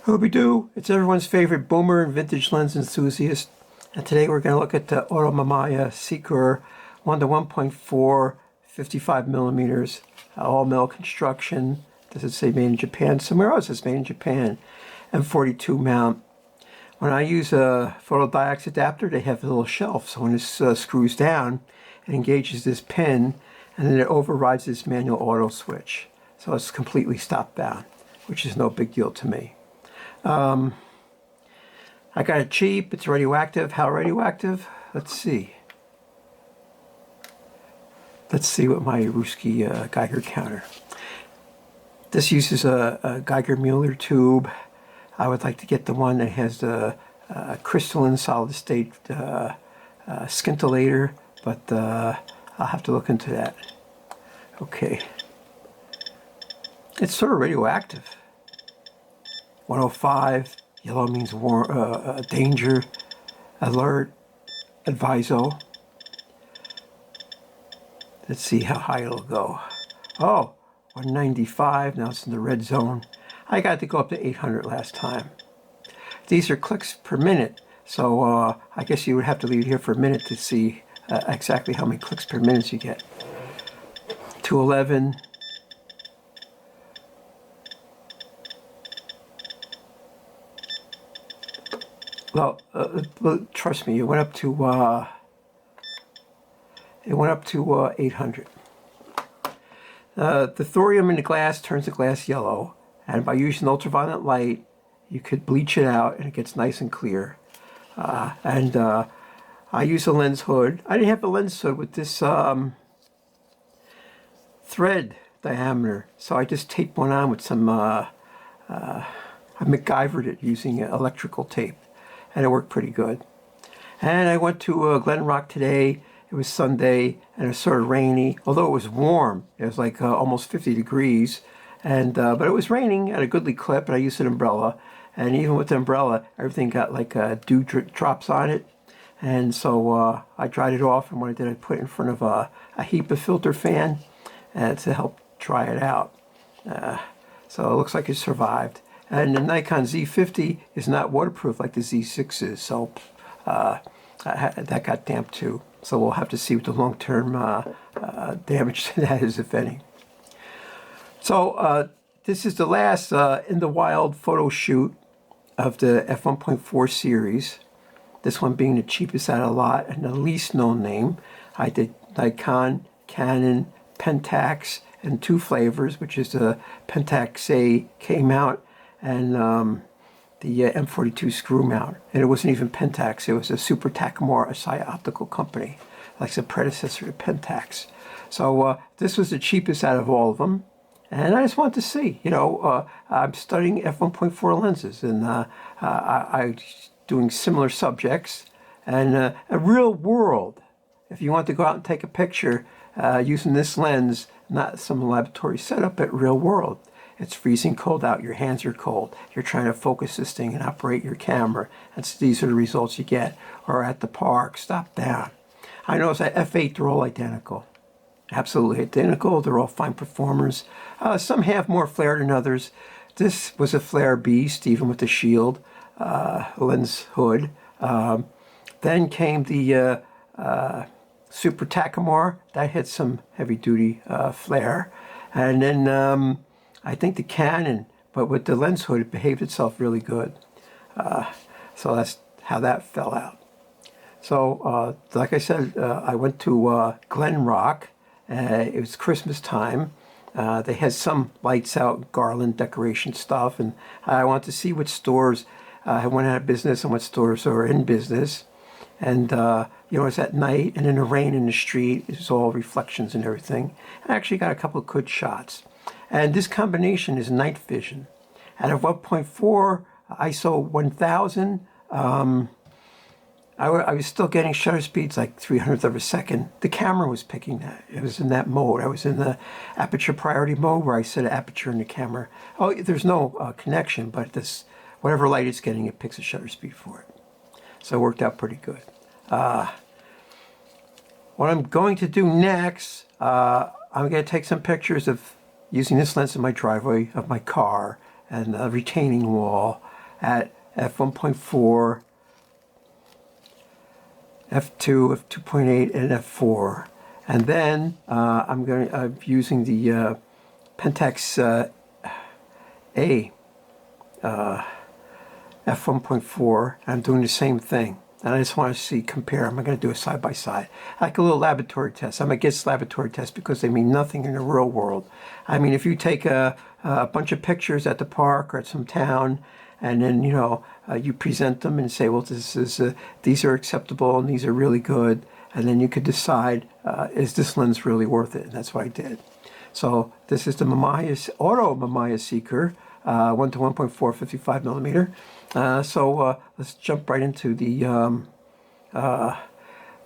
Hoobie-doo, it's everyone's favorite boomer and vintage lens enthusiast, and today we're going to look at the MAMAIYA SEKOR 1:1.4 55 millimeters, all metal construction. Does it say made in Japan? Somewhere else it's made in Japan. M42 mount. When I use a photodiodes adapter, they have a little shelf, so when this screws down, it engages this pin, and then it overrides this manual auto switch. So it's completely stop bound, which is no big deal to me. I got it cheap. It's radioactive. How radioactive? Let's see. Let's see what my Ruski Geiger counter. This uses a Geiger-Muller tube. I would like to get the one that has the crystalline solid-state scintillator, but I'll have to look into that. Okay. It's sort of radioactive. 105, yellow means danger, alert, adviso. Let's see how high it'll go. Oh, 195, now it's in the red zone. I got to go up to 800 last time. These are clicks per minute, so I guess you would have to leave it here for a minute to see exactly how many clicks per minute you get. 211. Well, trust me, it went up to 800. The thorium in the glass turns the glass yellow, and by using ultraviolet light, you could bleach it out, and it gets nice and clear. I use a lens hood. I didn't have a lens hood with this thread diameter, so I just taped one on with some. I MacGyvered it using electrical tape, and it worked pretty good. And I went to GLEN Rock today. It was Sunday, and it was sort of rainy, although it was warm. It was like almost 50 degrees, and but it was raining at a goodly clip, and I used an umbrella. And even with the umbrella, everything got like dew drops on it. And so I dried it off, and what I did, I put it in front of a HEPA filter fan to help dry it out. So it looks like it survived. And the Nikon Z50 is not waterproof like the Z6 is, so that got damp too. So we'll have to see what the long-term damage to that is, if any. So this is the last in the wild photo shoot of the f1.4 series. This one being the cheapest out of the lot and the least known name. I did Nikon, Canon, Pentax, and two flavors, which is the Pentax A K mount and the M42 screw mount. And it wasn't even Pentax, it was a Super Takamura Asai optical company, like the predecessor to Pentax. So this was the cheapest out of all of them. And I just wanted to see, you know, I'm studying f1.4 lenses, and I'm doing similar subjects. And a real world, if you want to go out and take a picture using this lens, not some laboratory setup, but real world. It's freezing cold out, your hands are cold, you're trying to focus this thing and operate your camera, and so these are the results you get. Or at the park, stop down. I noticed at F8 they're all identical. Absolutely identical, they're all fine performers. Some have more flare than others. This was a flare beast, even with the shield lens hood. Then came the Super Takamura, that had some heavy duty flare. And then I think the Canon, but with the lens hood, it behaved itself really good. So that's how that fell out. So, like I said, I went to GLEN Rock. It was Christmas time. They had some lights out, garland decoration stuff, and I wanted to see what stores went out of business and what stores are in business. And, you know, it's at night, and in the rain in the street, it's all reflections and everything. I actually got a couple of good shots. And this combination is night vision. Out of 1.4 ISO 1000, I was still getting shutter speeds like 300th of a second. The camera was picking that. It was in that mode. I was in the aperture priority mode where I set an aperture in the camera. Oh, there's no connection, but this, whatever light it's getting, it picks a shutter speed for it. So it worked out pretty good. What I'm going to do next, I'm going to take some pictures of using this lens in my driveway of my car and a retaining wall at f1.4, f2, f2.8, and f4. And then I'm using the Pentax A f1.4. I'm doing the same thing. And I just want to see, compare. I'm going to do a side-by-side. Like a little laboratory test. I'm against laboratory tests because they mean nothing in the real world. I mean, if you take a bunch of pictures at the park or at some town, and then, you know, you present them and say, well, these are acceptable and these are really good. And then you could decide, is this lens really worth it? And that's what I did. So this is the MAMAIYA, Auto MAMAIYA SEKOR, 1 to 1.4, 55 millimeter. So let's jump right into the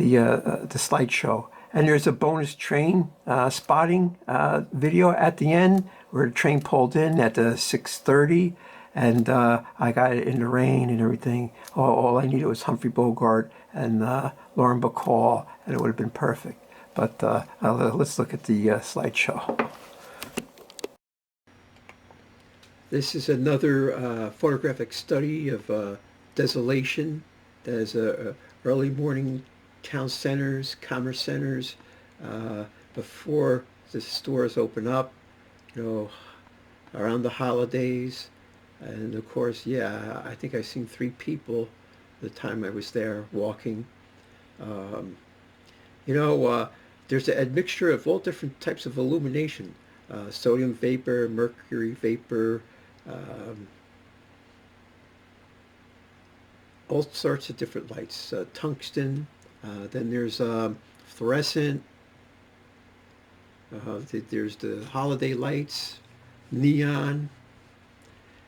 slideshow. And there's a bonus train spotting video at the end where the train pulled in at 6:30, and I got it in the rain and everything. All I needed was Humphrey Bogart and Lauren Bacall, and it would have been perfect. But let's look at the slideshow. This is another photographic study of desolation. That is early morning town centers, commerce centers, before the stores open up, you know, around the holidays. And of course, yeah, I think I've seen 3 people the time I was there walking. You know, there's a mixture of all different types of illumination. Sodium vapor, mercury vapor, all sorts of different lights, tungsten, then there's fluorescent, there's the holiday lights, neon,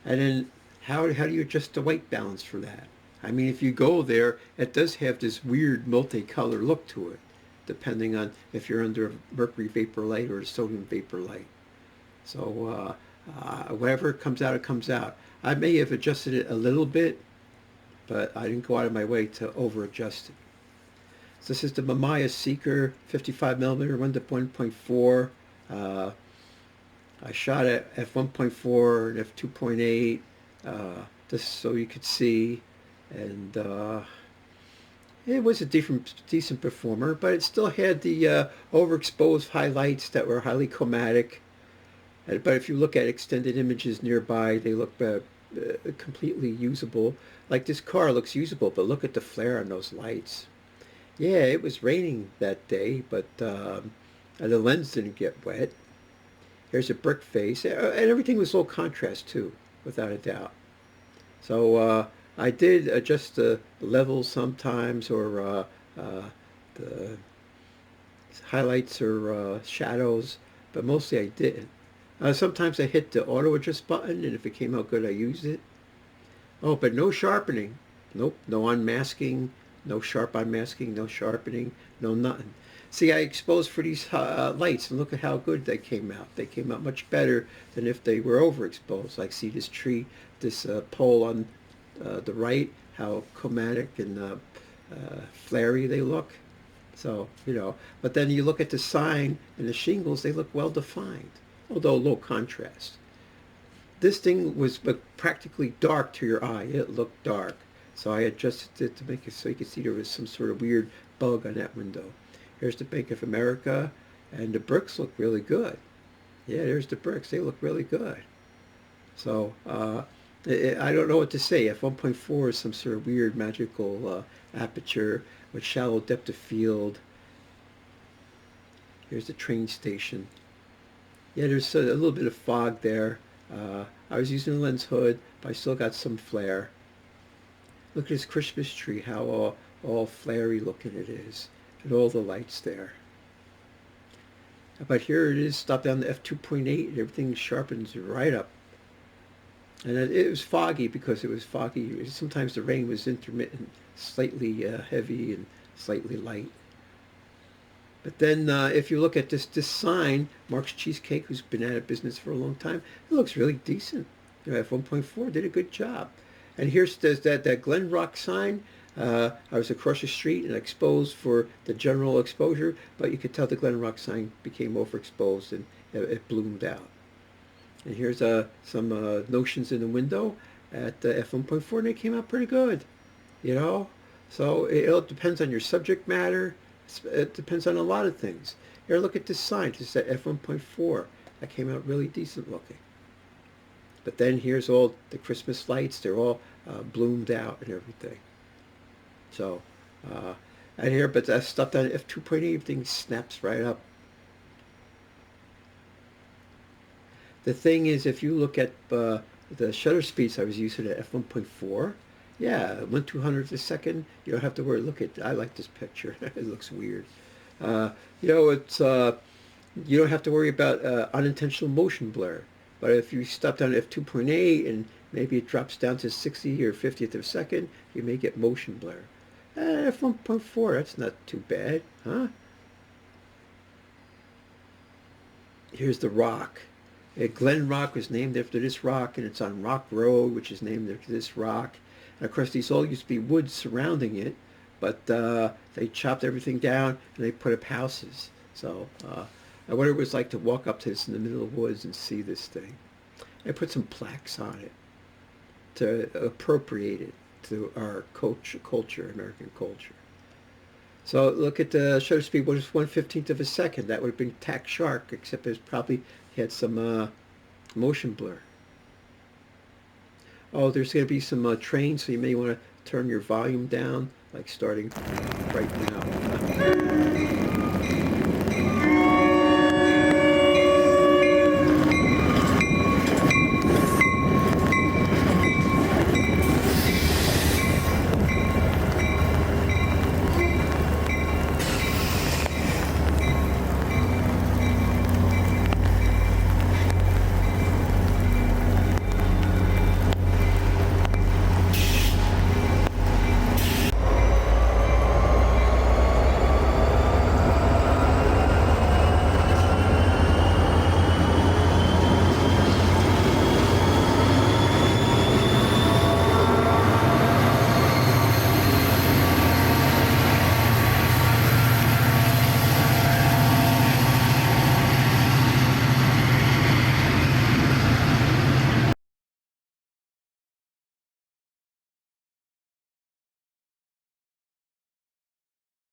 and then how do you adjust the white balance for that? I mean, if you go there, it does have this weird multicolor look to it, depending on if you're under a mercury vapor light or a sodium vapor light. So whatever comes out, it comes out. I may have adjusted it a little bit, but I didn't go out of my way to over adjust it. So this is the MAMAIYA SEKOR 55 millimeter 1 to 1.4. I shot at f1.4 and f2.8, just so you could see, and it was a decent performer, but it still had the overexposed highlights that were highly chromatic. But if you look at extended images nearby, they look completely usable. Like this car looks usable, but look at the flare on those lights. Yeah, it was raining that day, but the lens didn't get wet. Here's a brick face, and everything was low contrast too, without a doubt. So I did adjust the levels sometimes, or the highlights or shadows, but mostly I didn't. Sometimes I hit the auto adjust button, and if it came out good, I used it. Oh, but no sharpening. Nope, no unmasking, no sharp unmasking, no sharpening, no nothing. See, I exposed for these lights, and look at how good they came out. They came out much better than if they were overexposed. Like, see this tree, this pole on the right, how chromatic and flary they look. So, you know, but then you look at the sign and the shingles, they look well defined, although low contrast. This thing was practically dark to your eye. It looked dark. So I adjusted it to make it so you could see there was some sort of weird bug on that window. Here's the Bank of America, and the bricks look really good. Yeah, there's the bricks. They look really good. So I don't know what to say. F1.4 is some sort of weird magical aperture with shallow depth of field. Here's the train station. Yeah, there's a little bit of fog there. I was using a lens hood, but I still got some flare. Look at this Christmas tree, how all flary looking it is, and all the lights there. But here it is, stop down to f2.8, and everything sharpens right up. And it was foggy because it was foggy. Sometimes the rain was intermittent, slightly heavy and slightly light. But then if you look at this sign, Mark's Cheesecake, who's been out of business for a long time, it looks really decent. You know, F1.4 did a good job. And here's that Glen Rock sign. I was across the street and exposed for the general exposure, but you could tell the Glen Rock sign became overexposed and it bloomed out. And here's some notions in the window. at the f1.4, and they came out pretty good, you know. So it all depends on your subject matter. It depends on a lot of things. Here, look at this sign. It's at f1.4. That came out really decent looking. But then here's all the Christmas lights. They're all bloomed out and everything. So, and here, but that stuff on f2.8, everything snaps right up. The thing is, if you look at the shutter speeds I was using at f1.4, yeah, 1/200th a second. You don't have to worry. Look at, I like this picture. It looks weird. You know, it's you don't have to worry about unintentional motion blur. But if you stop down to f2.8 and maybe it drops down to 60 or 50th of a second, you may get motion blur. F1.4, that's not too bad, huh? Here's the rock. Glen Rock was named after this rock, and it's on Rock Road, which is named after this rock. And of course, these all used to be woods surrounding it, but they chopped everything down and they put up houses. So I wonder what it was like to walk up to this in the middle of the woods and see this thing. I put some plaques on it to appropriate it to our culture, American culture. So look at the shutter speed, what is 1/15th of a second? That would have been tack sharp, except it probably had some motion blur. Oh, there's going to be some trains, so you may want to turn your volume down, like starting right now.